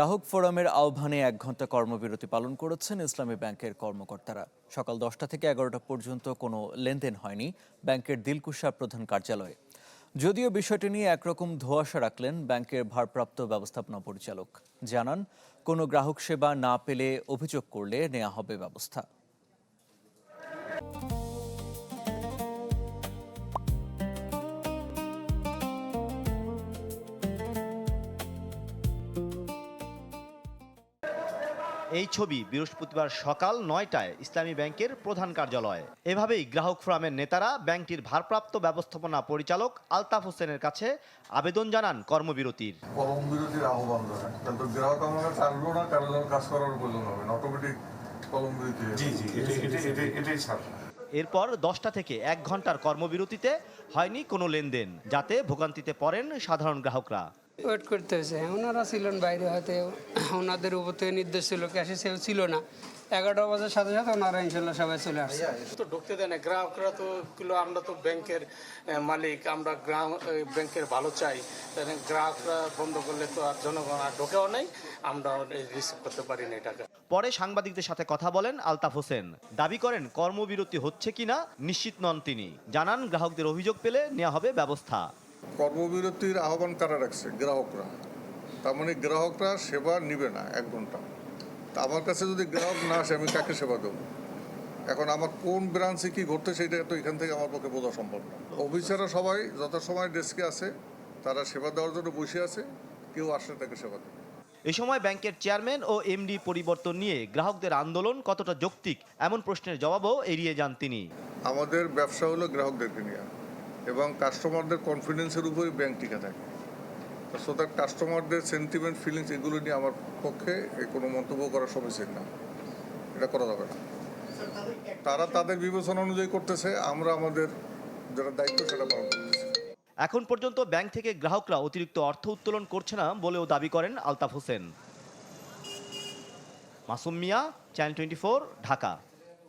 গ্রাহক ফোরামের আহ্বানে 1 ঘন্টা কর্মবিরতি পালন করেছেন ইসলামী ব্যাংকের কর্মকর্তারা। সকাল 10টা থেকে 11টা পর্যন্ত কোনো লেনদেন হয়নি ব্যাংকের দিলকুশা প্রধান কার্যালয়ে। যদিও বিষয়টি নিয়ে একরকম ধোঁয়াশা রাখলেন ব্যাংকের ভারপ্রাপ্ত ব্যবস্থাপনা পরিচালক। জানান, কোনো গ্রাহক সেবা না পেলে অভিযোগ করলে নেওয়া হবে ব্যবস্থা। এই ছবি বৃহস্পতিবার সকাল 9টায় ইসলামী ব্যাংকের প্রধান কার্যালয়। এভাবেই গ্রাহক ফোরামের নেতারা ব্যাংকটির ভারপ্রাপ্ত ব্যবস্থাপনা পরিচালক আলতাফ হোসেনের কাছে আবেদন জানান কর্মবিরতির। কর্মবিরতির আহ্বান জানাই, কিন্তু গ্রাহক আমাকে আসলো না, কারো যেন কাজ করার প্রয়োজন হবে না, অটোমেটিক কর্মবিরতি। এটাই ছাড়। এরপর 10টা থেকে 1 ঘন্টার কর্মবিরতিতে হয়নি কোনো লেনদেন, যাতে ভোগান্তিতে পড়েন সাধারণ গ্রাহকরা। ওয়েট করতে হয়েছে, ওনারা ছিলেন বাইরে, হয়তো ওনাদের উপর থেকে নির্দেশ ছিল, ক্যাশে সেও ছিল না। 11টা বাজার সাথে সাথে ওনারা ইনশাল্লাহ সবাই চলে আসছে। তো ঢুকতে দেয় না গ্রাহকরা, তো আমরা তো ব্যাংকের মালিক, আমরা ব্যাংকের ভালো চাই। গ্রাহকরা বন্ধ করলে তো আর জনগণ আর ঢোকেও নাই, আমরা রিসিভ করতে পারি না টাকা। পরে সাংবাদিকদের সাথে কথা বলেন আলতাফ হোসেন। দাবি করেন কর্মবিরতি হচ্ছে কিনা নিশ্চিত নন তিনি। জানান, গ্রাহকদের অভিযোগ পেলে নেওয়া হবে ব্যবস্থা। কর্মবিরতির আহ্বান কারা রাখছে? গ্রাহকরা। তার মানে গ্রাহকরা সেবা নিবে না 1 ঘন্টা। তা আমার কাছে যদি গ্রাহক না আসে, আমি কাকে সেবা দেবো? এখন আমার কোন ব্রাঞ্চে কি ঘটতে, সেটা তো এখান থেকে আমার পক্ষে বোঝা সম্ভব না। অফিসাররা সবাই যথাসময় ডেস্কে আছে, তারা সেবা দেওয়ার জন্য বসে আছে, কেউ আসলে তাকে সেবা দেবে। এ সময় ব্যাংকের চেয়ারম্যান ও এমডি পরিবর্তন নিয়ে গ্রাহকদের আন্দোলন কতটা যৌক্তিক, এমন প্রশ্নের জবাবও এড়িয়ে যান তিনি। আমাদের ব্যবসা হলো গ্রাহকদেরকে নিয়ে, এবং কাস্টমারদের কনফিডেন্সের উপরই ব্যাংক টিকে থাকে। সো দ্যাট কাস্টমারদের সেন্টিমেন্ট, ফিলিংস, এগুলো নিয়ে আমার পক্ষে কোনো মন্তব্য করা সমীচীন না, এটা করা যাবে না। তারা তাদের বিবেচনা অনুযায়ী করতেছে, আমরা আমাদের যেটা দায়িত্ব সেটা পালন করতেছি। এখন পর্যন্ত ব্যাংক থেকে গ্রাহকরা অতিরিক্ত অর্থ উত্তোলন করছে না বলেও দাবি করেন আলতাফ হোসেন। মাসুম মিয়া, চ্যানেল 24, ঢাকা।